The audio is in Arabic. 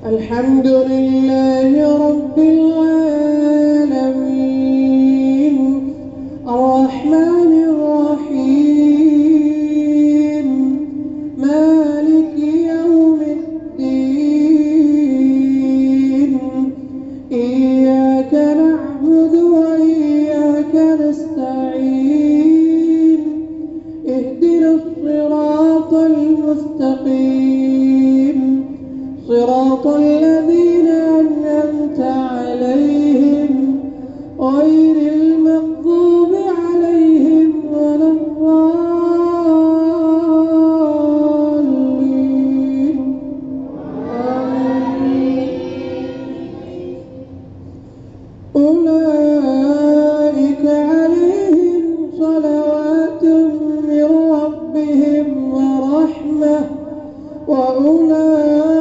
الحمد لله رب العالمين الرحمن الرحيم مالك يوم الدين إياك نعبد وإياك نستعين اهدنا الصراط المستقيم صراط الذين أنعمت عليهم غير المغضوب عليهم ولا الضالين أولئك عليهم صلوات من ربهم ورحمة وأولئك